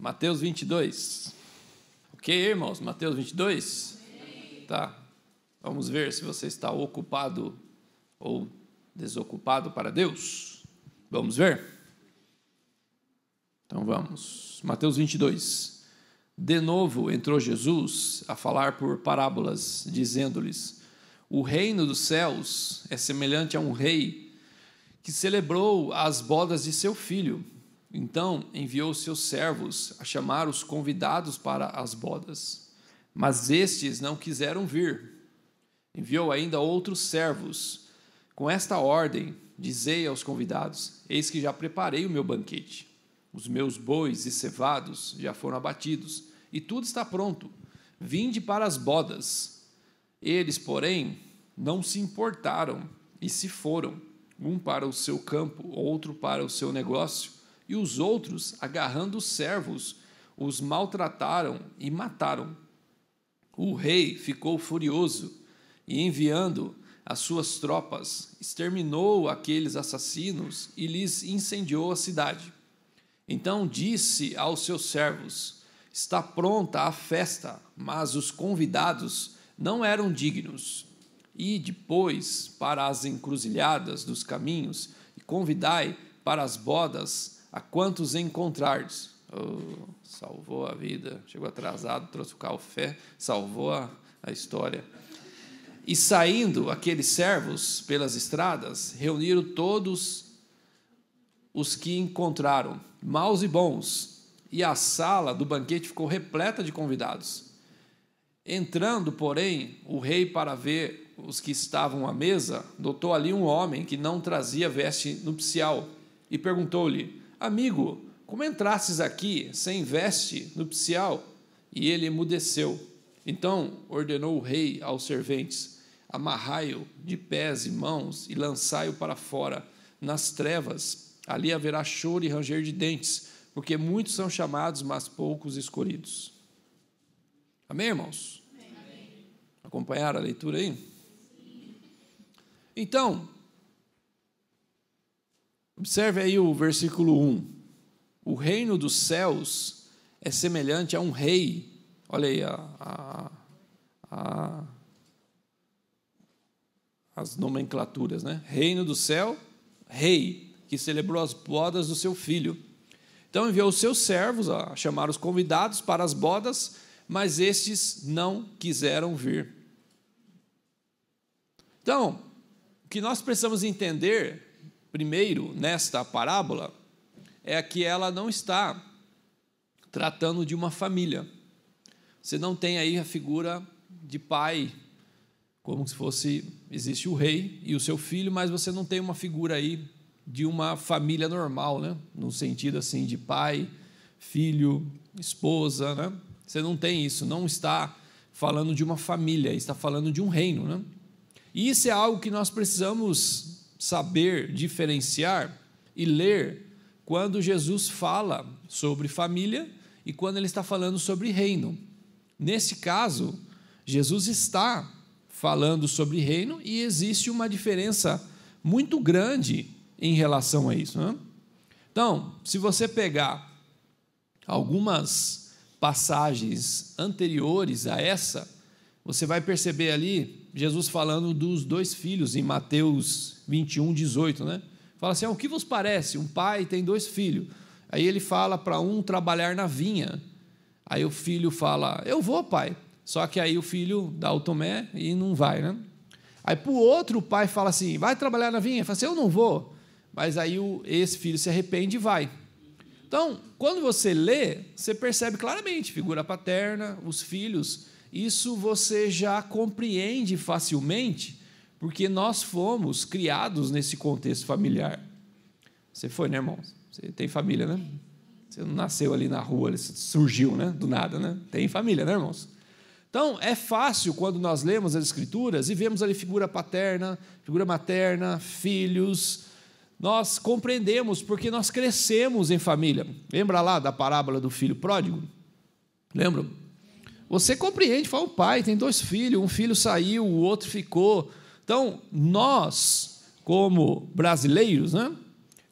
Mateus 22. Ok, irmãos? Mateus 22? Sim. Tá. Vamos ver se você está ocupado ou desocupado para Deus. Vamos ver? Então vamos. Mateus 22. De novo entrou Jesus a falar por parábolas, dizendo-lhes: o reino dos céus é semelhante a um rei que celebrou as bodas de seu filho. Então enviou seus servos a chamar os convidados para as bodas, mas estes não quiseram vir. Enviou ainda outros servos, com esta ordem: dizei aos convidados: eis que já preparei o meu banquete. Os meus bois e cevados já foram abatidos, e tudo está pronto. Vinde para as bodas. Eles, porém, não se importaram e se foram, um para o seu campo, outro para o seu negócio. E os outros, agarrando os servos, os maltrataram e mataram. O rei ficou furioso e, enviando as suas tropas, exterminou aqueles assassinos e lhes incendiou a cidade. Então disse aos seus servos: está pronta a festa, mas os convidados não eram dignos. E depois para as encruzilhadas dos caminhos e convidai para as bodas a quantos encontrardes. Oh, salvou a vida, chegou atrasado, trouxe o café, salvou a história. E saindo aqueles servos pelas estradas, reuniram todos os que encontraram, maus e bons, e a sala do banquete ficou repleta de convidados. Entrando, porém, o rei para ver os que estavam à mesa, notou ali um homem que não trazia veste nupcial, e perguntou-lhe: amigo, como entrastes aqui sem veste nupcial? E ele emudeceu. Então ordenou o rei aos serventes: amarrai-o de pés e mãos e lançai-o para fora, nas trevas. Ali haverá choro e ranger de dentes, porque muitos são chamados, mas poucos escolhidos. Amém, irmãos? Amém. Acompanharam a leitura aí? Sim. Então, observe aí o versículo 1. O reino dos céus é semelhante a um rei. Olha aí as nomenclaturas, né? Reino do céu, rei, que celebrou as bodas do seu filho. Então enviou os seus servos a chamar os convidados para as bodas, mas estes não quiseram vir. Então, o que nós precisamos entender primeiro, nesta parábola, é que ela não está tratando de uma família. Você não tem aí a figura de pai, como se fosse, existe o rei e o seu filho, mas você não tem uma figura aí de uma família normal, né? No sentido assim de pai, filho, esposa, né? Você não tem isso, não está falando de uma família, está falando de um reino, né? E isso é algo que nós precisamos saber diferenciar e ler quando Jesus fala sobre família e quando ele está falando sobre reino. Nesse caso, Jesus está falando sobre reino e existe uma diferença muito grande em relação a isso, né? Então, se você pegar algumas passagens anteriores a essa, você vai perceber ali Jesus falando dos dois filhos em Mateus 21, 18, né? Fala assim: o que vos parece? Um pai tem dois filhos. Aí ele fala para um trabalhar na vinha. Aí o filho fala: eu vou, pai. Só que aí o filho dá o tomé e não vai, né? Aí para o outro, o pai fala assim: vai trabalhar na vinha? Ele fala assim: eu não vou. Mas aí esse filho se arrepende e vai. Então, quando você lê, você percebe claramente, figura paterna, os filhos, isso você já compreende facilmente, porque nós fomos criados nesse contexto familiar. Você foi, né, irmão? Você tem família, né? Você não nasceu ali na rua, surgiu, né? Do nada, né? Tem família, né, irmãos? Então, é fácil quando nós lemos as Escrituras e vemos ali figura paterna, figura materna, filhos. Nós compreendemos porque nós crescemos em família. Lembra lá da parábola do filho pródigo? Lembra? Você compreende, fala: o pai tem dois filhos, um filho saiu, o outro ficou. Então, nós, como brasileiros, né,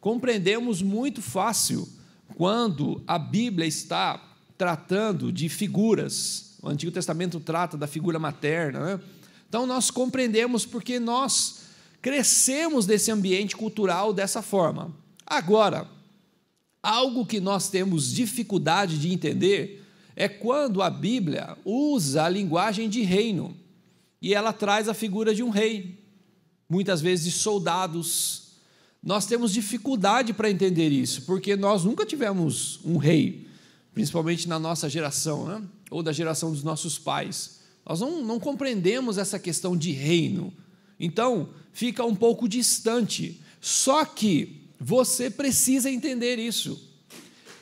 compreendemos muito fácil quando a Bíblia está tratando de figuras. O Antigo Testamento trata da figura materna, né? Então nós compreendemos porque nós crescemos nesse ambiente cultural dessa forma. Agora, algo que nós temos dificuldade de entender é quando a Bíblia usa a linguagem de reino e ela traz a figura de um rei, muitas vezes de soldados. Nós temos dificuldade para entender isso, porque nós nunca tivemos um rei, principalmente na nossa geração, né? Ou da geração dos nossos pais. Nós não compreendemos essa questão de reino, então fica um pouco distante. Só que você precisa entender isso.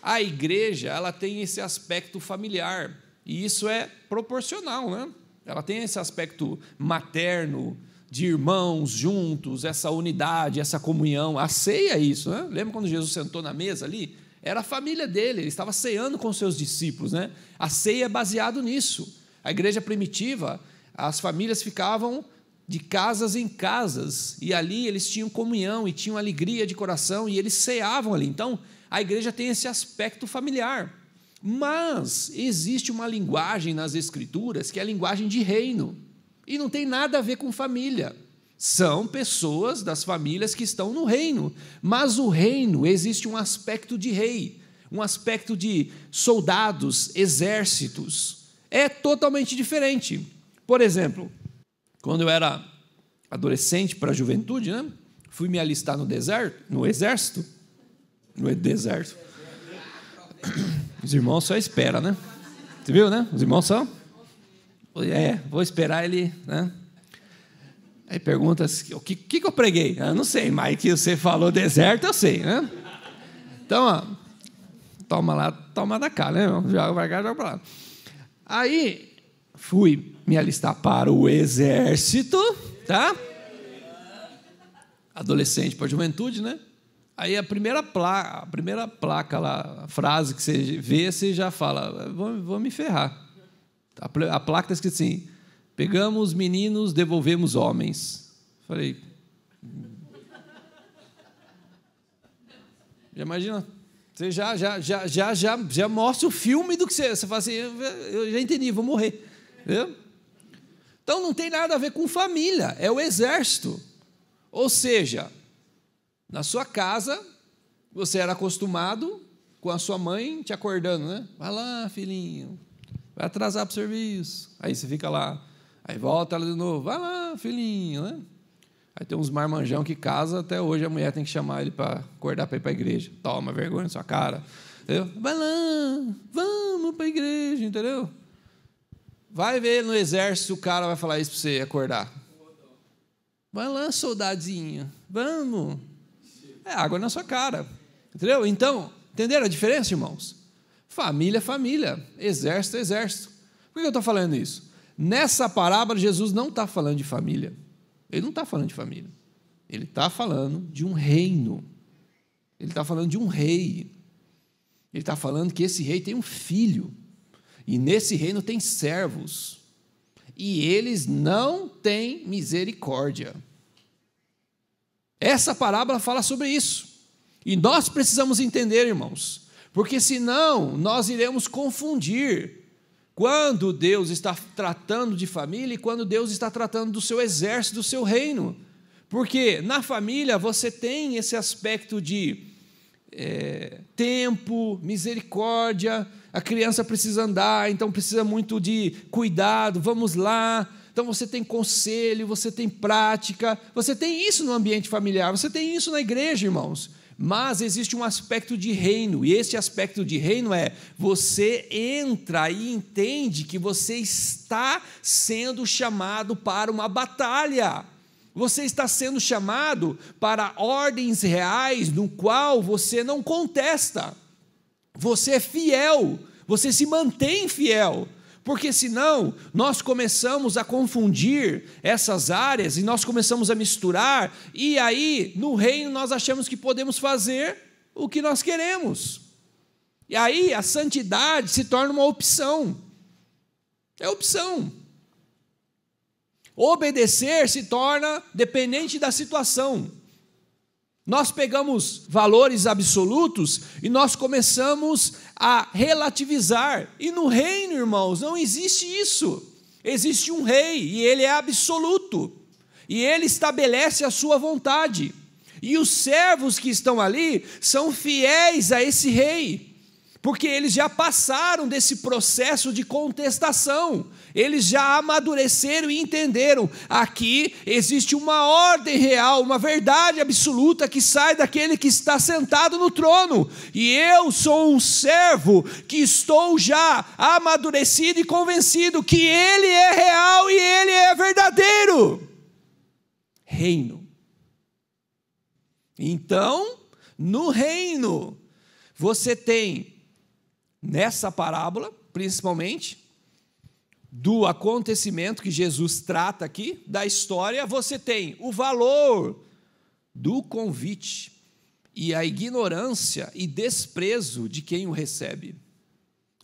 A igreja, ela tem esse aspecto familiar, e isso é proporcional, né? Ela tem esse aspecto materno, de irmãos juntos, essa unidade, essa comunhão. A ceia é isso, né? Lembra quando Jesus sentou na mesa ali? Era a família dele, ele estava ceando com seus discípulos, né? A ceia é baseado nisso. A igreja primitiva, as famílias ficavam de casas em casas, e ali eles tinham comunhão, e tinham alegria de coração, e eles ceavam ali. Então, a igreja tem esse aspecto familiar. Mas existe uma linguagem nas Escrituras que é a linguagem de reino, e não tem nada a ver com família. São pessoas das famílias que estão no reino, mas o reino existe um aspecto de rei, um aspecto de soldados, exércitos. É totalmente diferente. Por exemplo, quando eu era adolescente para a juventude, né, fui me alistar no exército. Os irmãos só esperam, né? Você viu, né? Os irmãos só... vou esperar ele, né? Aí pergunta, o que eu preguei? Eu não sei, mas que você falou deserto, eu sei, né? Então, ó, toma lá, toma da cá, né? Joga para cá, joga para lá. Aí, fui me alistar para o exército, tá? Adolescente para a juventude, né? Aí a primeira placa lá, a frase que você vê, você já fala, vou me ferrar. A placa está escrita assim, pegamos meninos, devolvemos homens. Falei, já imagina? Você já mostra o filme do que você fala assim, eu já entendi, vou morrer. Entendeu? Então não tem nada a ver com família, é o exército. Ou seja, na sua casa, você era acostumado com a sua mãe te acordando, né? Vai lá, filhinho, vai atrasar para o serviço. Aí você fica lá, aí volta ela de novo, vai lá, filhinho, né? Aí tem uns marmanjão que casa, até hoje a mulher tem que chamar ele para acordar para ir para a igreja. Toma vergonha na sua cara. Entendeu? Vai lá, vamos para a igreja, entendeu? Vai ver no exército, o cara vai falar isso para você acordar. Vai lá, soldadinho, vamos. É água na sua cara, entendeu? Então, entenderam a diferença, irmãos? Família é família, exército é exército. Por que eu estou falando isso? Nessa parábola, Jesus não está falando de família. Ele não está falando de família. Ele está falando de um reino. Ele está falando de um rei. Ele está falando que esse rei tem um filho. E nesse reino tem servos. E eles não têm misericórdia. Essa parábola fala sobre isso. E nós precisamos entender, irmãos, porque senão nós iremos confundir quando Deus está tratando de família e quando Deus está tratando do seu exército, do seu reino. Porque na família você tem esse aspecto de tempo, misericórdia, a criança precisa andar, então precisa muito de cuidado, vamos lá. Então você tem conselho, você tem prática, você tem isso no ambiente familiar, você tem isso na igreja, irmãos. Mas existe um aspecto de reino, e esse aspecto de reino é, você entra e entende que você está sendo chamado para uma batalha. Você está sendo chamado para ordens reais, no qual você não contesta. Você é fiel, você se mantém fiel. Porque senão nós começamos a confundir essas áreas e nós começamos a misturar, e aí no reino nós achamos que podemos fazer o que nós queremos. E aí a santidade se torna uma opção. É opção. Obedecer se torna dependente da situação. Nós pegamos valores absolutos e nós começamos a relativizar. E no reino, irmãos, não existe isso. Existe um rei e ele é absoluto. E ele estabelece a sua vontade. E os servos que estão ali são fiéis a esse rei, porque eles já passaram desse processo de contestação, eles já amadureceram e entenderam, aqui existe uma ordem real, uma verdade absoluta que sai daquele que está sentado no trono, e eu sou um servo que estou já amadurecido e convencido que ele é real e ele é verdadeiro. Reino. Então, no reino, você tem, nessa parábola, principalmente, do acontecimento que Jesus trata aqui, da história, você tem o valor do convite e a ignorância e desprezo de quem o recebe.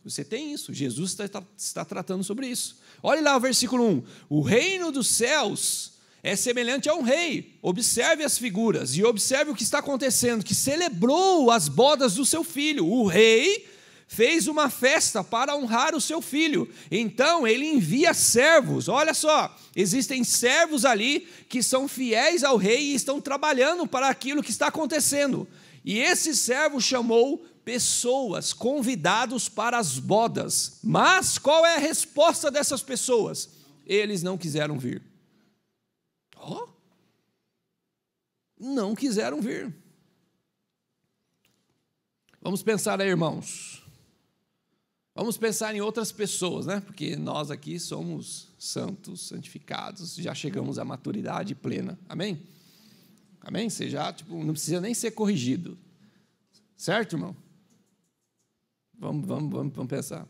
Você tem isso, Jesus está tratando sobre isso. Olhe lá o versículo 1, o reino dos céus é semelhante a um rei. Observe as figuras e observe o que está acontecendo, que celebrou as bodas do seu filho. O rei fez uma festa para honrar o seu filho. Então ele envia servos. Olha só, existem servos ali que são fiéis ao rei e estão trabalhando para aquilo que está acontecendo. E esse servo chamou pessoas, convidados para as bodas. Mas qual é a resposta dessas pessoas? Eles não quiseram vir. Não quiseram vir. Vamos pensar aí, irmãos. Vamos pensar em outras pessoas, né? Porque nós aqui somos santos, santificados, já chegamos à maturidade plena. Amém? Amém? Você já, não precisa nem ser corrigido. Certo, irmão? Vamos pensar.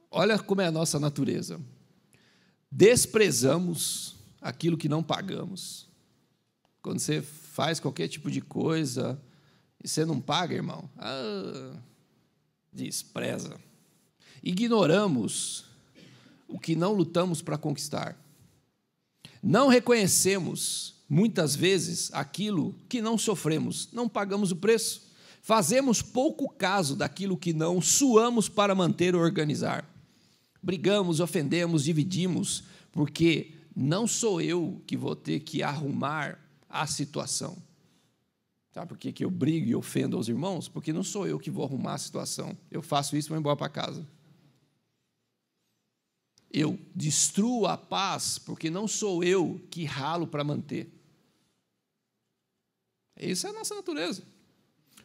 Olha como é a nossa natureza. Desprezamos aquilo que não pagamos. Quando você faz qualquer tipo de coisa e você não paga, irmão, despreza. Ignoramos o que não lutamos para conquistar. Não reconhecemos, muitas vezes, aquilo que não sofremos, não pagamos o preço. Fazemos pouco caso daquilo que não suamos para manter ou organizar. Brigamos, ofendemos, dividimos, porque não sou eu que vou ter que arrumar a situação. Sabe por que eu brigo e ofendo aos irmãos? Porque não sou eu que vou arrumar a situação. Eu faço isso e vou embora para casa. Eu destruo a paz porque não sou eu que ralo para manter. Essa é a nossa natureza.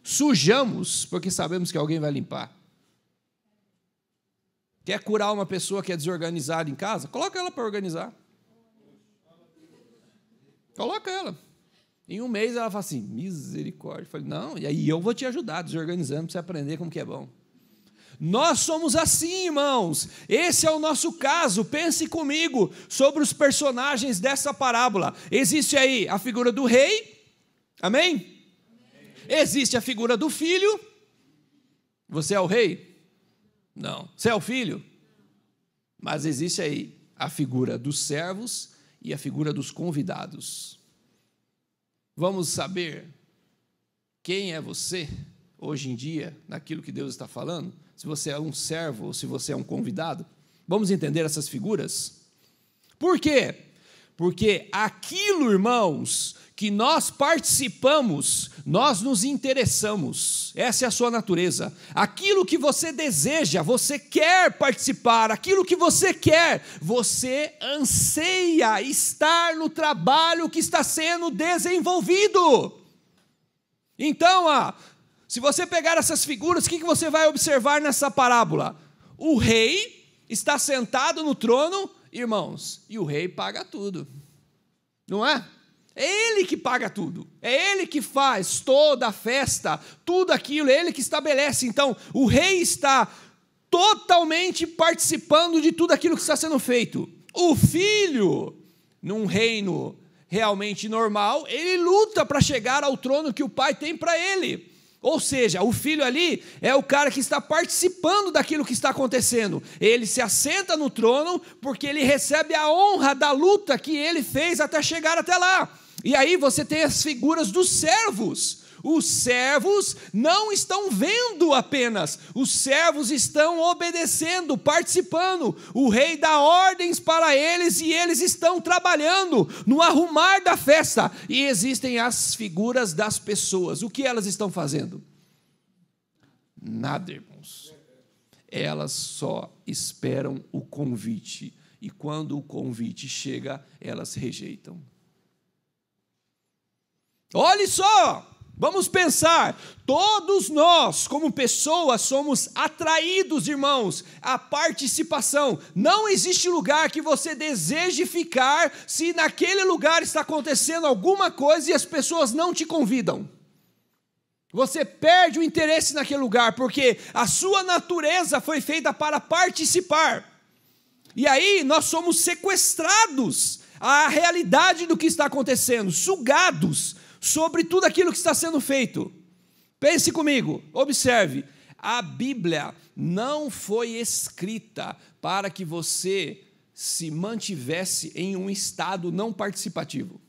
Sujamos porque sabemos que alguém vai limpar. Quer curar uma pessoa que é desorganizada em casa? Coloca ela para organizar. Coloca ela. Em um mês ela fala assim, misericórdia. Eu falei, não, e aí eu vou te ajudar desorganizando para você aprender como que é bom. Nós somos assim, irmãos. Esse é o nosso caso. Pense comigo sobre os personagens dessa parábola. Existe aí a figura do rei. Amém? Existe a figura do filho. Você é o rei? Não. Você é o filho? Mas existe aí a figura dos servos e a figura dos convidados. Vamos saber quem é você hoje em dia, naquilo que Deus está falando? Se você é um servo ou se você é um convidado? Vamos entender essas figuras? Por quê? Porque aquilo, irmãos, que nós participamos, nós nos interessamos. Essa é a sua natureza. Aquilo que você deseja, você quer participar. Aquilo que você quer, você anseia estar no trabalho que está sendo desenvolvido. Então, se você pegar essas figuras, o que você vai observar nessa parábola? O rei está sentado no trono, irmãos, e o rei paga tudo. Não é? É ele que paga tudo, é ele que faz toda a festa, tudo aquilo, é ele que estabelece. Então, o rei está totalmente participando de tudo aquilo que está sendo feito. O filho, num reino realmente normal, ele luta para chegar ao trono que o pai tem para ele. Ou seja, o filho ali é o cara que está participando daquilo que está acontecendo. Ele se assenta no trono porque ele recebe a honra da luta que ele fez até chegar até lá. E aí você tem as figuras dos servos. Os servos não estão vendo apenas, os servos estão obedecendo, participando. O rei dá ordens para eles e eles estão trabalhando no arrumar da festa. E existem as figuras das pessoas. O que elas estão fazendo? Nada, irmãos. Elas só esperam o convite. E quando o convite chega, elas rejeitam. Olhe só! Vamos pensar, todos nós, como pessoas, somos atraídos, irmãos, à participação. Não existe lugar que você deseje ficar se naquele lugar está acontecendo alguma coisa e as pessoas não te convidam. Você perde o interesse naquele lugar, porque a sua natureza foi feita para participar. E aí nós somos sequestrados à realidade do que está acontecendo, sugados sobre tudo aquilo que está sendo feito. Pense comigo, observe, a Bíblia não foi escrita para que você se mantivesse em um estado não participativo.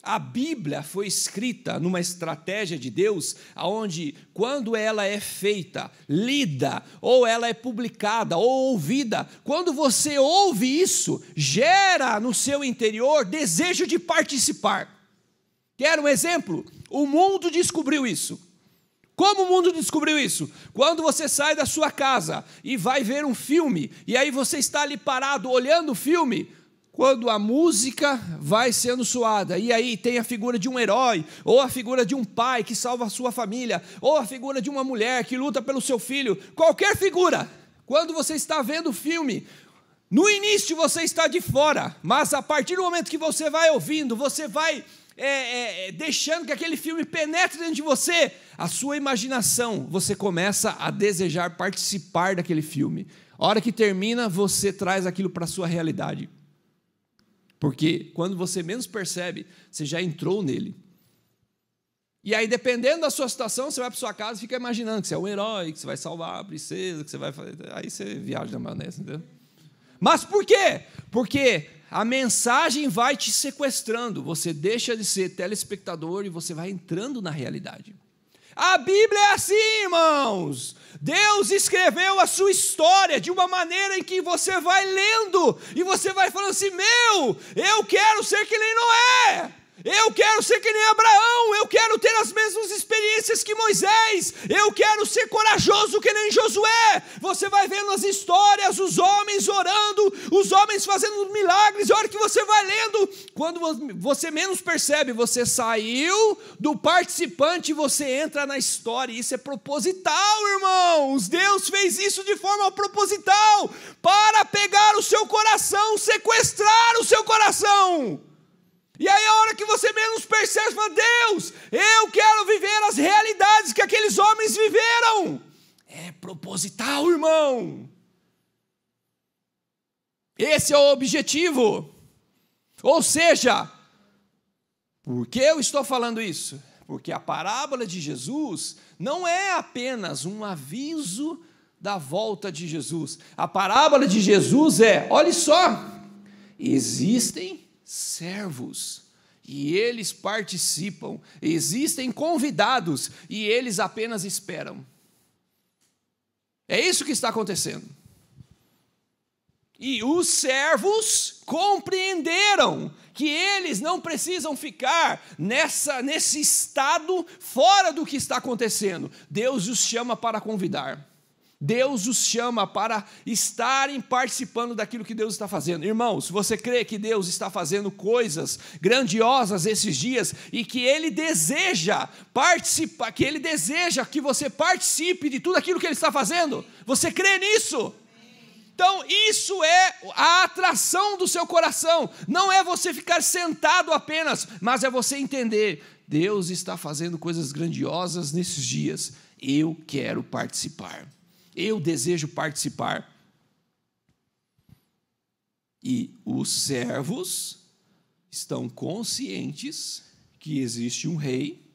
A Bíblia foi escrita numa estratégia de Deus, onde quando ela é feita, lida, ou ela é publicada, ou ouvida, quando você ouve isso, gera no seu interior desejo de participar. Quer um exemplo? O mundo descobriu isso. Como o mundo descobriu isso? Quando você sai da sua casa e vai ver um filme, e aí você está ali parado olhando o filme, quando a música vai sendo soada, e aí tem a figura de um herói, ou a figura de um pai que salva a sua família, ou a figura de uma mulher que luta pelo seu filho, qualquer figura, quando você está vendo o filme, no início você está de fora, mas a partir do momento que você vai ouvindo, você vai deixando que aquele filme penetre dentro de você, a sua imaginação, você começa a desejar participar daquele filme. A hora que termina, você traz aquilo para a sua realidade. Porque quando você menos percebe, você já entrou nele. E aí, dependendo da sua situação, você vai para sua casa e fica imaginando que você é um herói, que você vai salvar a princesa, que você vai fazer. Aí você viaja na maionese, entendeu? Mas por quê? Porque a mensagem vai te sequestrando, você deixa de ser telespectador e você vai entrando na realidade. A Bíblia é assim, irmãos. Deus escreveu a sua história de uma maneira em que você vai lendo e você vai falando assim, eu quero ser que nem Noé. Eu quero ser que nem Abraão, eu quero ter as mesmas experiências que Moisés, eu quero ser corajoso que nem Josué. Você vai vendo as histórias, os homens orando, os homens fazendo milagres, a hora que você vai lendo, quando você menos percebe, você saiu do participante e você entra na história. Isso é proposital, irmãos. Deus fez isso de forma proposital, para pegar o seu coração, sequestrar o seu coração. E aí a hora que você menos percebe, você fala, Deus, eu quero viver as realidades que aqueles homens viveram. É proposital, irmão. Esse é o objetivo. Ou seja, por que eu estou falando isso? Porque a parábola de Jesus não é apenas um aviso da volta de Jesus. A parábola de Jesus olhe só, existem servos, e eles participam, existem convidados, e eles apenas esperam. É isso que está acontecendo. E os servos compreenderam que eles não precisam ficar nesse estado fora do que está acontecendo. Deus os chama para convidar. Deus os chama para estarem participando daquilo que Deus está fazendo. Irmãos, se você crê que Deus está fazendo coisas grandiosas esses dias e que Ele deseja participar, que Ele deseja que você participe de tudo aquilo que Ele está fazendo, você crê nisso? Então, isso é a atração do seu coração. Não é você ficar sentado apenas, mas é você entender, Deus está fazendo coisas grandiosas nesses dias. Eu quero participar. Eu desejo participar. E os servos estão conscientes que existe um rei,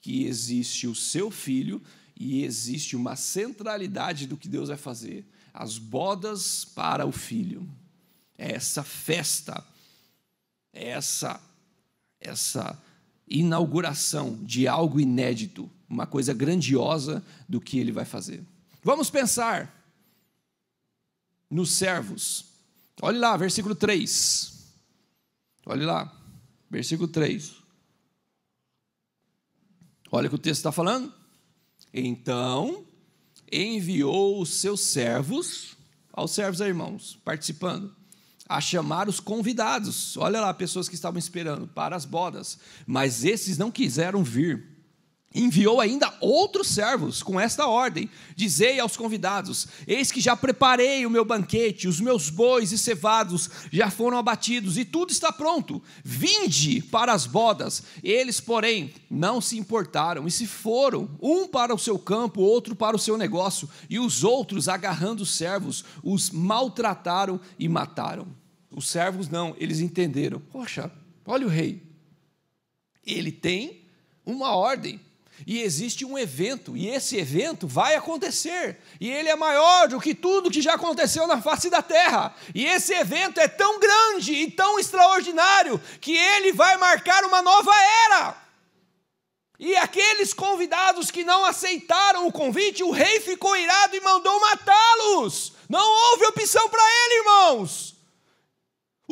que existe o seu filho, e existe uma centralidade do que Deus vai fazer. As bodas para o filho. Essa festa, essa essa inauguração de algo inédito, uma coisa grandiosa do que ele vai fazer. Vamos pensar nos servos. Olhe lá, versículo 3. Olhe lá, versículo 3. Olha o que o texto está falando. Então, enviou os seus servos, aos servos, irmãos, participando, a chamar os convidados. Olha lá, pessoas que estavam esperando para as bodas, mas esses não quiseram vir. Enviou ainda outros servos com esta ordem: dizei aos convidados: eis que já preparei o meu banquete, os meus bois e cevados já foram abatidos e tudo está pronto, vinde para as bodas. Eles, porém, não se importaram e se foram, um para o seu campo, outro para o seu negócio, e os outros, agarrando os servos, os maltrataram e mataram. Os servos não, eles entenderam: poxa, olha o rei, ele tem uma ordem, e existe um evento, e esse evento vai acontecer, e ele é maior do que tudo que já aconteceu na face da terra, e esse evento é tão grande e tão extraordinário, que ele vai marcar uma nova era. E aqueles convidados que não aceitaram o convite, o rei ficou irado e mandou matá-los. Não houve opção para ele, irmãos.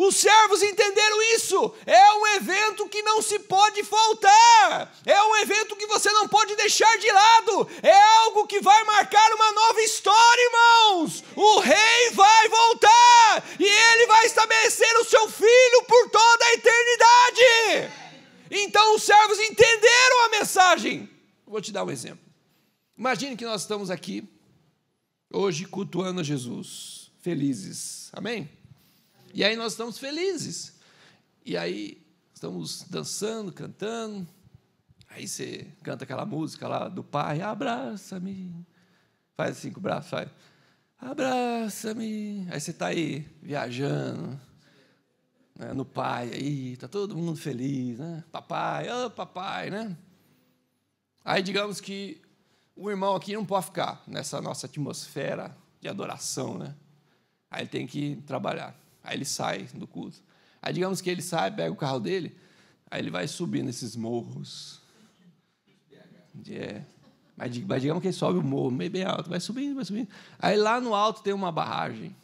Os servos entenderam isso. É um evento que não se pode faltar. É um evento que você não pode deixar de lado. É algo que vai marcar uma nova história, irmãos. O rei vai voltar e ele vai estabelecer o seu filho por toda a eternidade. Então os servos entenderam a mensagem. Vou te dar um exemplo. Imagine que nós estamos aqui hoje cultuando a Jesus, felizes. Amém? E aí nós estamos felizes, e aí estamos dançando, cantando, aí você canta aquela música lá do Pai: abraça-me, faz assim com o braço, faz, abraça-me, aí você está aí viajando, né, no Pai, aí está todo mundo feliz, né? Papai, ô papai, né? Aí digamos que o irmão aqui não pode ficar nessa nossa atmosfera de adoração, né? Aí ele tem que trabalhar. Aí ele sai do culto. Aí digamos que ele sai, pega o carro dele, aí ele vai subir nesses morros. Mas digamos que ele sobe o morro, meio bem alto, vai subindo, vai subindo. Aí lá no alto tem uma barragem.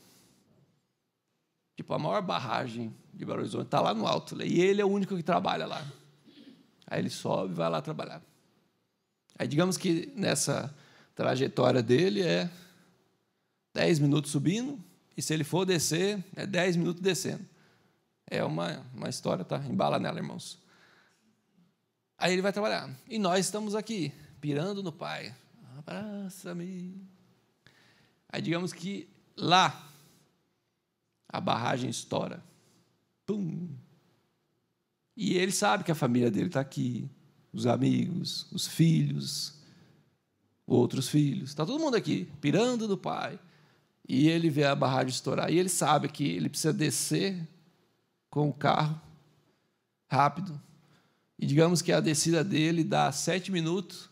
Tipo, a maior barragem de Belo Horizonte está lá no alto. E ele é o único que trabalha lá. Aí ele sobe e vai lá trabalhar. Aí digamos que nessa trajetória dele é 10 minutos subindo, e se ele for descer, é 10 minutos descendo. É uma história, tá? Embala nela, irmãos. Aí ele vai trabalhar. E nós estamos aqui, pirando no Pai. Abraça-me. Aí digamos que lá, a barragem estoura. Pum. E ele sabe que a família dele está aqui, os amigos, os filhos, outros filhos. Está todo mundo aqui, pirando no Pai. E ele vê a barragem estourar. E ele sabe que ele precisa descer com o carro rápido. E digamos que a descida dele dá 7 minutos.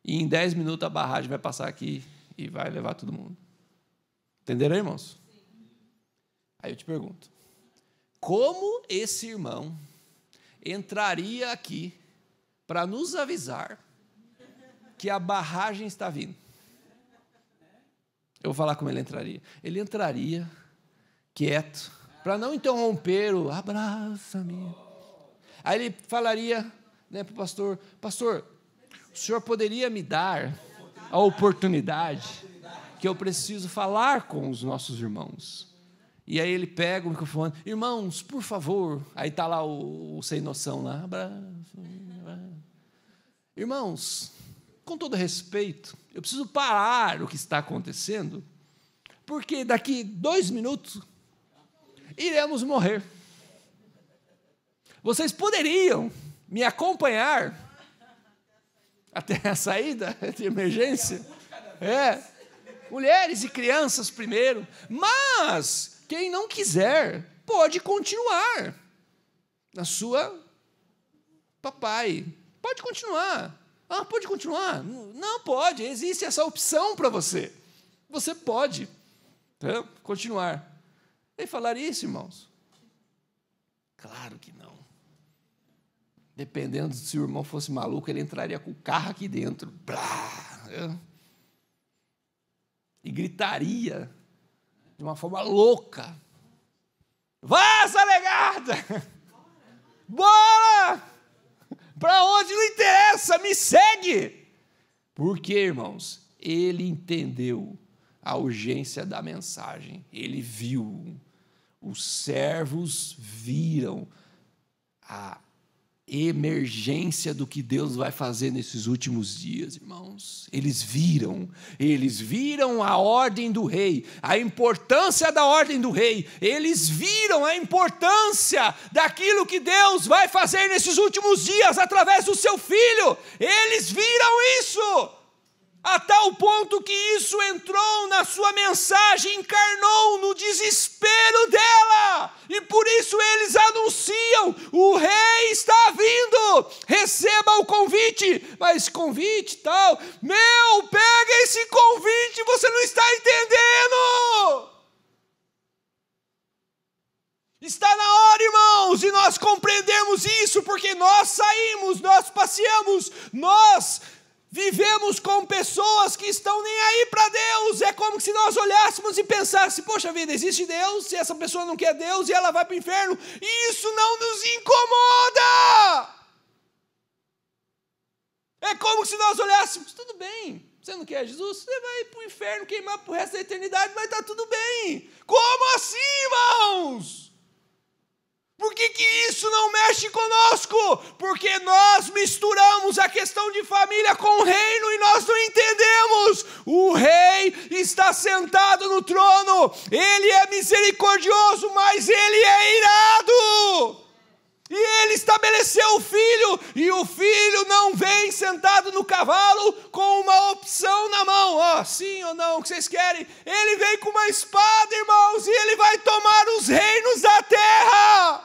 E em 10 minutos a barragem vai passar aqui e vai levar todo mundo. Entenderam, irmãos? Aí eu te pergunto: como esse irmão entraria aqui para nos avisar que a barragem está vindo? Eu vou falar como ele entraria. Ele entraria quieto, para não interromper o abraça-me. Aí ele falaria, né, para o pastor: pastor, o senhor poderia me dar a oportunidade que eu preciso falar com os nossos irmãos? E aí ele pega o microfone: irmãos, por favor. Aí está lá o sem noção lá: abraça-me. Irmãos, com todo respeito, eu preciso parar o que está acontecendo, porque daqui 2 minutos iremos morrer. Vocês poderiam me acompanhar até a saída de emergência? Mulheres e crianças primeiro, mas quem não quiser pode continuar na sua papai. Pode continuar. Pode continuar? Não pode, existe essa opção para você. Você pode continuar. Ele falaria isso, irmãos? Claro que não. Dependendo se o irmão fosse maluco, ele entraria com o carro aqui dentro. E gritaria de uma forma louca. Vaza, negada! Bora! Para onde não interessa, me segue! Porque, irmãos, ele entendeu a urgência da mensagem. Ele viu, os servos viram a emergência do que Deus vai fazer nesses últimos dias, irmãos. Eles viram a ordem do rei, a importância da ordem do rei. Eles viram a importância daquilo que Deus vai fazer nesses últimos dias através do seu filho. Eles viram isso, a tal ponto que isso entrou na sua mensagem, encarnou no desespero dela, e por isso eles anunciam: o rei está vindo, receba o convite. Mas convite tal, pega esse convite, você não está entendendo. Está na hora, irmãos, de nós compreendermos isso, porque nós saímos, nós passeamos, nós vivemos com pessoas que estão nem aí para Deus. É como se nós olhássemos e pensássemos: poxa vida, existe Deus, se essa pessoa não quer Deus e ela vai para o inferno, e isso não nos incomoda. É como se nós olhássemos: tudo bem, você não quer Jesus, você vai para o inferno queimar para o resto da eternidade, mas está tudo bem. Como assim, irmãos? Por que isso não mexe conosco? Porque nós misturamos a questão de família com o reino e nós não entendemos. O rei está sentado no trono, ele é misericordioso, mas ele é irado. E ele estabeleceu o filho, e o filho não vem sentado no cavalo com uma opção na mão: sim ou não, o que vocês querem? Ele vem com uma espada, irmãos, e ele vai tomar os reinos da terra.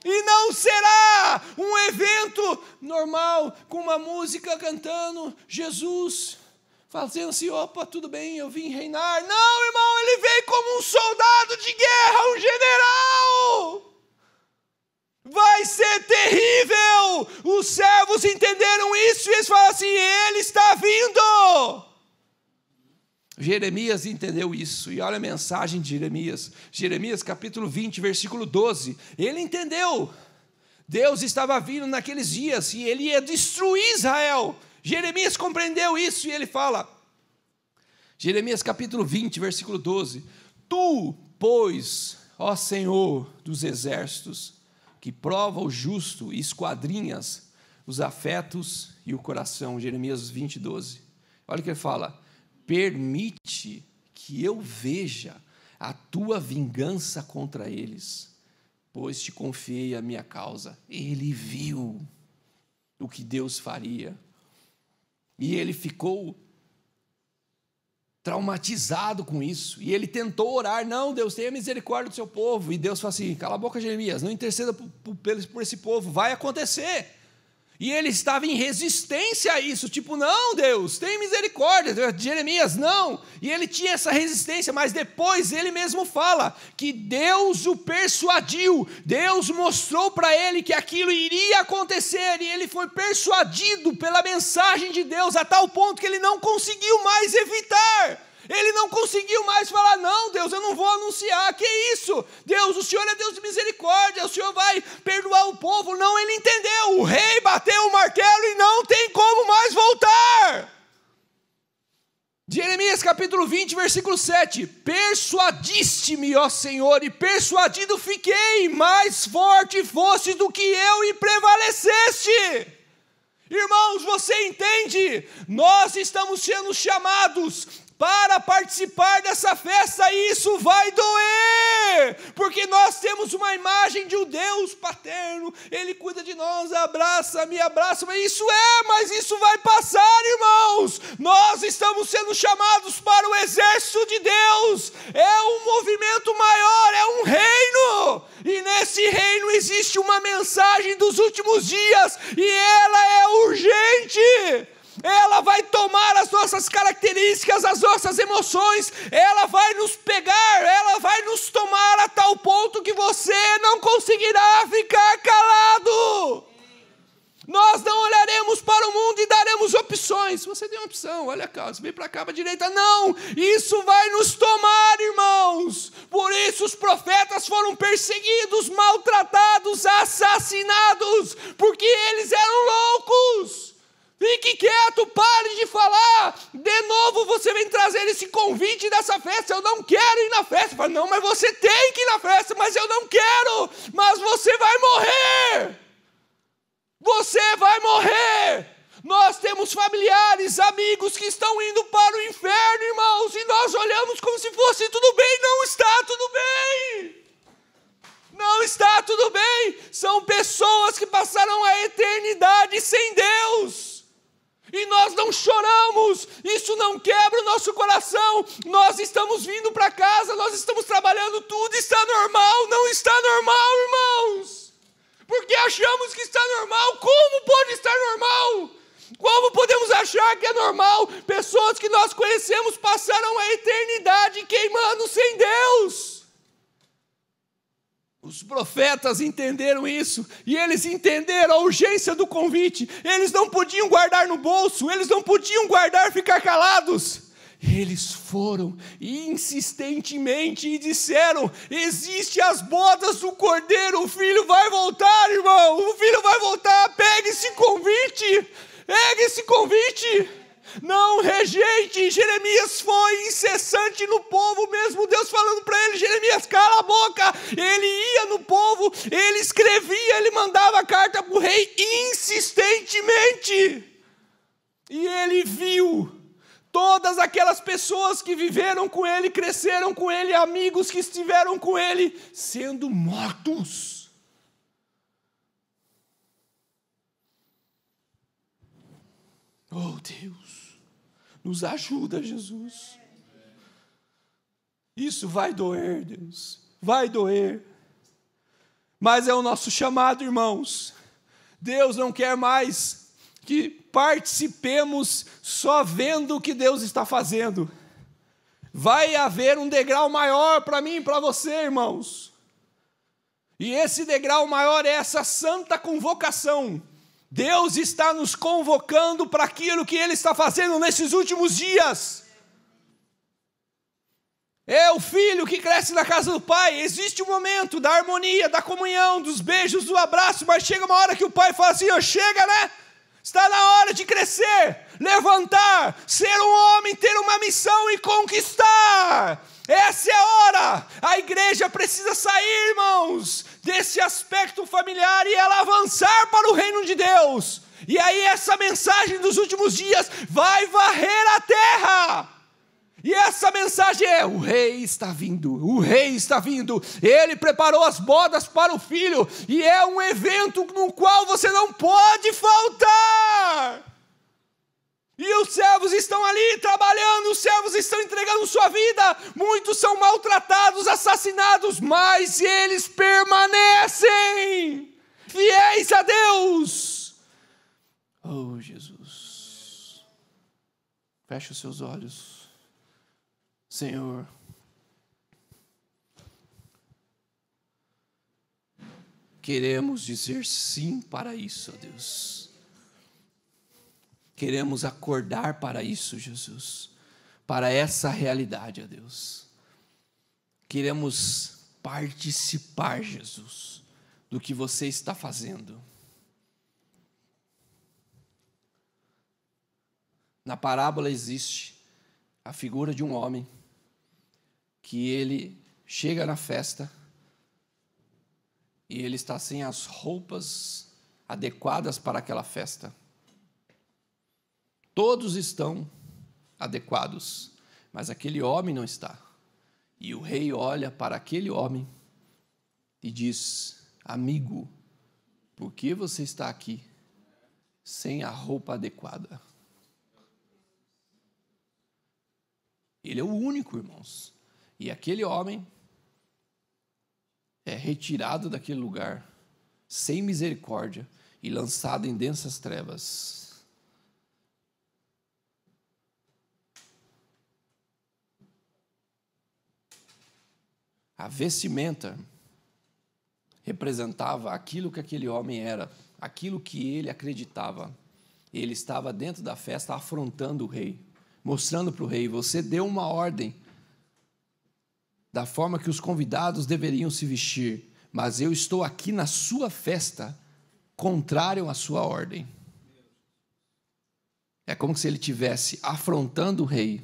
E não será um evento normal, com uma música cantando Jesus, fazendo assim: opa, tudo bem, eu vim reinar. Não, irmão, ele vem como um soldado de guerra, um general. Vai ser terrível. Os servos entenderam isso e eles falaram assim: ele está vindo. Jeremias entendeu isso, e olha a mensagem de Jeremias. Jeremias capítulo 20, versículo 12. Ele entendeu. Deus estava vindo naqueles dias e ele ia destruir Israel. Jeremias compreendeu isso e ele fala, Jeremias capítulo 20, versículo 12: tu, pois, ó Senhor dos exércitos, que prova o justo e esquadrinhas os afetos e o coração. Jeremias 20, 12. Olha o que ele fala: permite que eu veja a tua vingança contra eles, pois te confiei a minha causa. Ele viu o que Deus faria, e ele ficou traumatizado com isso, e ele tentou orar: não, Deus, tenha misericórdia do seu povo. E Deus falou assim: cala a boca, Jeremias, não interceda por esse povo, vai acontecer. E ele estava em resistência a isso, tipo: não, Deus, tem misericórdia. Jeremias, não. E ele tinha essa resistência, mas depois ele mesmo fala que Deus o persuadiu, Deus mostrou para ele que aquilo iria acontecer, e ele foi persuadido pela mensagem de Deus a tal ponto que ele não conseguiu mais evitar. Ele não conseguiu mais falar: não, Deus, eu não vou anunciar. Que isso? Deus, o Senhor é Deus de misericórdia, o Senhor vai perdoar o povo. Não, ele entendeu. O rei bateu o martelo e não tem como mais voltar. Jeremias capítulo 20, versículo 7. Persuadiste-me, ó Senhor, e persuadido fiquei, mais forte fosse do que eu e prevaleceste. Irmãos, você entende? Nós estamos sendo chamados para participar dessa festa, e isso vai doer, porque nós temos uma imagem de um Deus paterno, Ele cuida de nós, abraça, me abraça, mas isso vai passar, irmãos. Nós estamos sendo chamados para o exército de Deus, é um movimento maior, é um reino, e nesse reino existe uma mensagem dos últimos dias, e ela é urgente. Ela vai tomar as nossas características, as nossas emoções, ela vai nos pegar, ela vai nos tomar a tal ponto que você não conseguirá ficar calado. Nós não olharemos para o mundo e daremos opções. Você tem uma opção, olha cá, você vem para cá, para a direita. Não, isso vai nos tomar, irmãos. Por isso os profetas foram perseguidos, maltratados, assassinados, porque eles eram loucos. Fique quieto, pare de falar. De novo você vem trazer esse convite dessa festa. Eu não quero ir na festa. Fala, não, mas você tem que ir na festa. Mas eu não quero. Mas você vai morrer. Você vai morrer. Nós temos familiares, amigos que estão indo para o inferno, irmãos. E nós olhamos como se fosse tudo bem. Não está tudo bem. Não está tudo bem. São pessoas que passaram a eternidade sem Deus. E nós não choramos, isso não quebra o nosso coração. Nós estamos vindo para casa, nós estamos trabalhando, tudo está normal. Não está normal, irmãos. Porque achamos que está normal. Como pode estar normal? Como podemos achar que é normal? Pessoas que nós conhecemos passaram a eternidade queimando sem Deus. Os profetas entenderam isso, e eles entenderam a urgência do convite. Eles não podiam guardar no bolso, eles não podiam guardar, ficar calados. Eles foram insistentemente e disseram: existe as bodas do Cordeiro, o filho vai voltar, irmão, o filho vai voltar, pegue esse convite, pegue esse convite. Não rejeite. Jeremias foi incessante no povo, mesmo Deus falando para ele: Jeremias, cala a boca. Ele ia no povo, ele escrevia, ele mandava carta para o rei insistentemente. E ele viu todas aquelas pessoas que viveram com ele, cresceram com ele, amigos que estiveram com ele, sendo mortos. Oh Deus, nos ajuda, Jesus. Isso vai doer, Deus, vai doer. Mas é o nosso chamado, irmãos. Deus não quer mais que participemos só vendo o que Deus está fazendo. Vai haver um degrau maior para mim e para você, irmãos. E esse degrau maior é essa santa convocação. Deus está nos convocando para aquilo que Ele está fazendo nesses últimos dias. É o filho que cresce na casa do pai. Existe um momento da harmonia, da comunhão, dos beijos, do abraço, mas chega uma hora que o pai fala assim: ó, chega, né? Está na hora de crescer, levantar, ser um homem, ter uma missão e conquistar. Essa é a hora. A igreja precisa sair, irmãos, desse aspecto familiar e ela avançar para o reino de Deus. E aí essa mensagem dos últimos dias vai varrer a terra. E essa mensagem é: o rei está vindo, o rei está vindo. Ele preparou as bodas para o filho. E é um evento no qual você não pode faltar. E os servos estão ali trabalhando, os servos estão entregando sua vida. Muitos são maltratados, assassinados, mas eles permanecem fiéis a Deus. Oh, Jesus. Feche os seus olhos. Senhor, queremos dizer sim para isso, ó Deus. Queremos acordar para isso, Jesus, para essa realidade, ó Deus. Queremos participar, Jesus, do que você está fazendo. Na parábola existe a figura de um homem que ele chega na festa e ele está sem as roupas adequadas para aquela festa. Todos estão adequados, mas aquele homem não está. E o rei olha para aquele homem e diz: amigo, por que você está aqui sem a roupa adequada? Ele é o único, irmãos. E aquele homem é retirado daquele lugar, sem misericórdia, e lançado em densas trevas. A vestimenta representava aquilo que aquele homem era, aquilo que ele acreditava. Ele estava dentro da festa afrontando o rei, mostrando para o rei: você deu uma ordem da forma que os convidados deveriam se vestir, mas eu estou aqui na sua festa, contrário à sua ordem. É como se ele estivesse afrontando o rei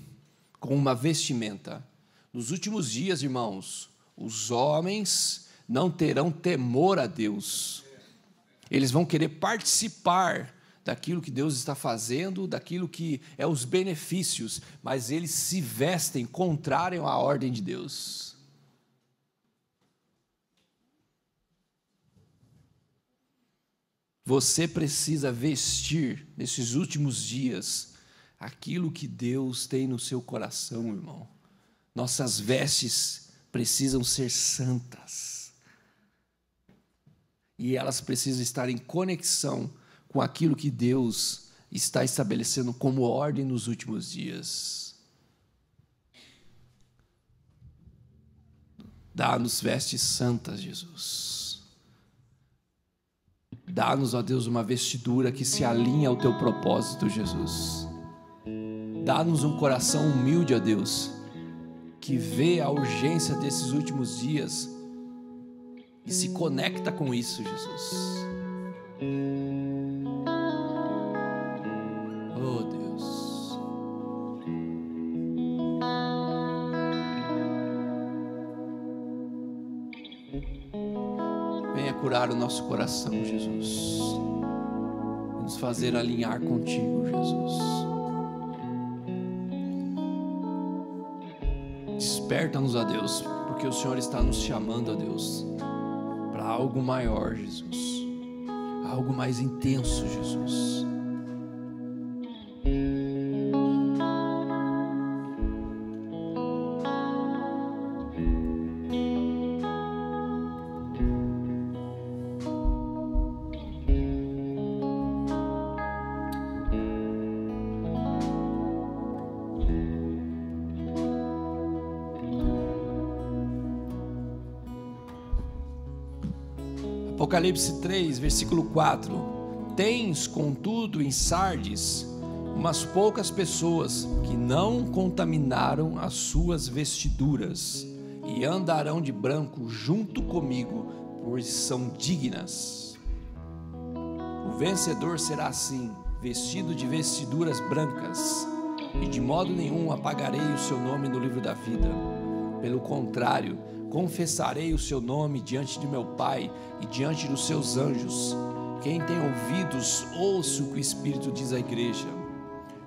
com uma vestimenta. Nos últimos dias, irmãos, os homens não terão temor a Deus. Eles vão querer participar daquilo que Deus está fazendo, daquilo que é os benefícios, mas eles se vestem contrário à ordem de Deus. Você precisa vestir, nesses últimos dias, aquilo que Deus tem no seu coração, irmão. Nossas vestes precisam ser santas. E elas precisam estar em conexão com aquilo que Deus está estabelecendo como ordem nos últimos dias. Dá-nos vestes santas, Jesus. Dá-nos, ó Deus, uma vestidura que se alinha ao teu propósito, Jesus. Dá-nos um coração humilde, ó Deus, que vê a urgência desses últimos dias e se conecta com isso, Jesus. Oh, Deus. Venha curar o nosso coração, Jesus. E nos fazer alinhar contigo, Jesus. Desperta-nos, ó Deus, porque o Senhor está nos chamando, ó Deus, para algo maior, Jesus. Algo mais intenso, Jesus. Apocalipse 3, versículo 4. Tens, contudo, em Sardes, umas poucas pessoas que não contaminaram as suas vestiduras e andarão de branco junto comigo, pois são dignas. O vencedor será assim, vestido de vestiduras brancas, e de modo nenhum apagarei o seu nome no livro da vida. Pelo contrário, confessarei o seu nome diante de meu Pai e diante dos seus anjos. Quem tem ouvidos, ouça o que o Espírito diz à igreja.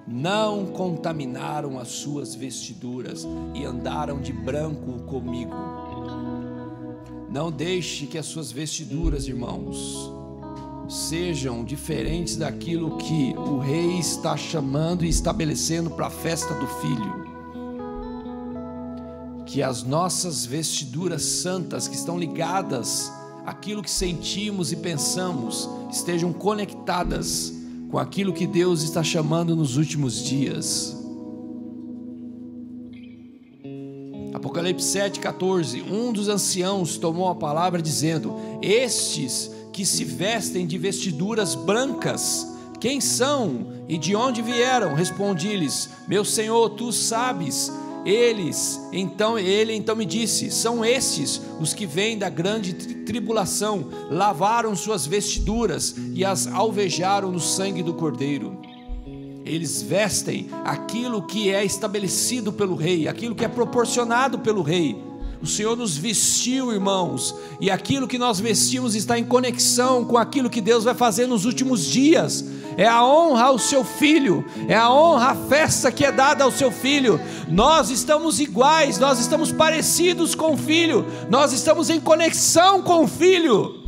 Não contaminaram as suas vestiduras e andaram de branco comigo. Não deixe que as suas vestiduras, irmãos, sejam diferentes daquilo que o rei está chamando e estabelecendo para a festa do Filho. Que as nossas vestiduras santas, que estão ligadas àquilo que sentimos e pensamos, estejam conectadas com aquilo que Deus está chamando nos últimos dias. Apocalipse 7,14. Um dos anciãos tomou a palavra dizendo: estes que se vestem de vestiduras brancas, quem são e de onde vieram? Respondi-lhes: meu Senhor, tu sabes. Ele então me disse: são estes os que vêm da grande tribulação, lavaram suas vestiduras e as alvejaram no sangue do Cordeiro. Eles vestem aquilo que é estabelecido pelo rei, aquilo que é proporcionado pelo rei. O Senhor nos vestiu, irmãos, e aquilo que nós vestimos está em conexão com aquilo que Deus vai fazer nos últimos dias. É a honra ao seu Filho, é a honra, a festa que é dada ao seu Filho. Nós estamos iguais, nós estamos parecidos com o Filho, nós estamos em conexão com o Filho.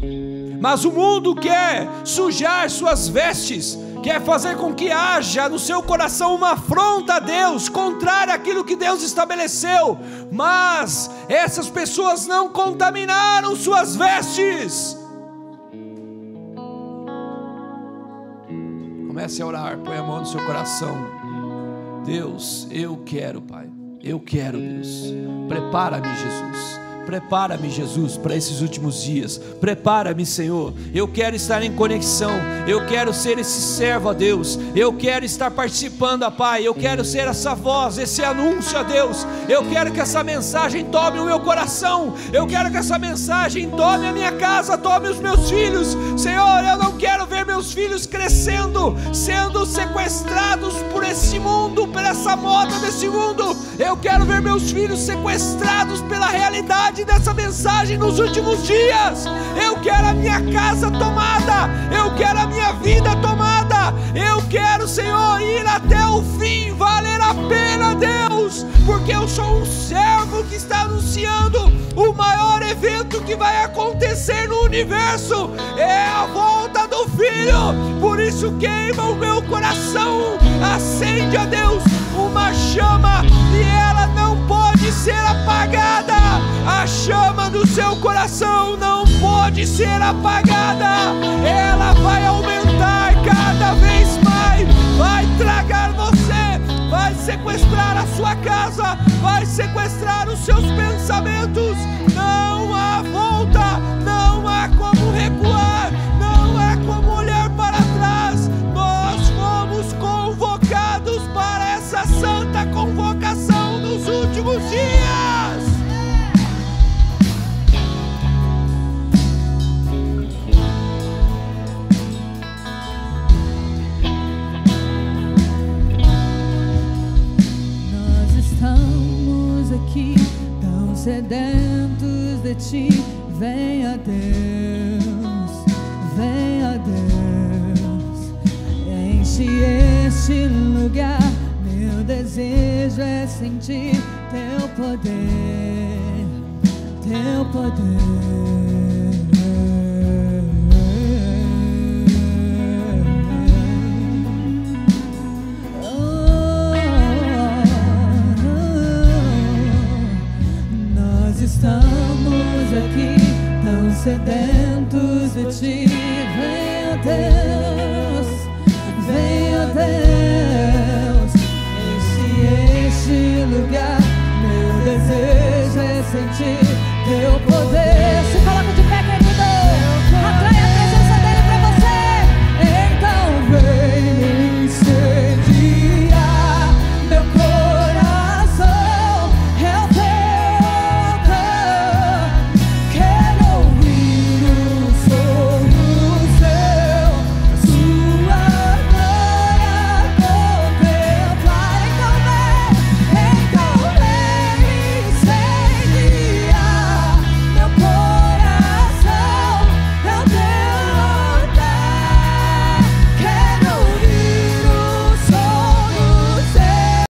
Mas o mundo quer sujar suas vestes, quer fazer com que haja no seu coração uma afronta a Deus, contrária àquilo que Deus estabeleceu. Mas essas pessoas não contaminaram suas vestes. Comece a orar, põe a mão no seu coração. Deus, eu quero, Pai, eu quero, Deus. Prepara-me, Jesus. Prepara-me, Jesus, para esses últimos dias. Prepara-me, Senhor. Eu quero estar em conexão. Eu quero ser esse servo, ó Deus. Eu quero estar participando, ó Pai. Eu quero ser essa voz, esse anúncio, ó Deus. Eu quero que essa mensagem tome o meu coração. Eu quero que essa mensagem tome a minha casa, tome os meus filhos. Senhor, eu não quero ver meus filhos crescendo, sendo sequestrados por esse mundo, por essa moda desse mundo. Eu quero ver meus filhos sequestrados pela realidade dessa mensagem nos últimos dias. Eu quero a minha casa tomada, eu quero a minha vida tomada. Eu quero, Senhor, ir até o fim, valer a pena, Deus, porque eu sou um servo que está anunciando o maior evento que vai acontecer no universo. É a volta do Filho. Por isso queima o meu coração, acende, ó Deus, uma chama, e ela não pode ser apagada. A chama do seu coração não pode ser apagada. Ela vai aumentar cada vez mais, vai tragar você, vai sequestrar a sua casa, vai sequestrar os seus pensamentos. Não há volta, não há como recuar, não há como olhar para trás. Nós fomos convocados para essa santa convocação nos últimos dias. Nós estamos aqui tão sedentos de ti. Venha Deus, venha Deus, enche este lugar. Meu desejo é sentir teu poder, teu poder. Nós estamos aqui tão sedentos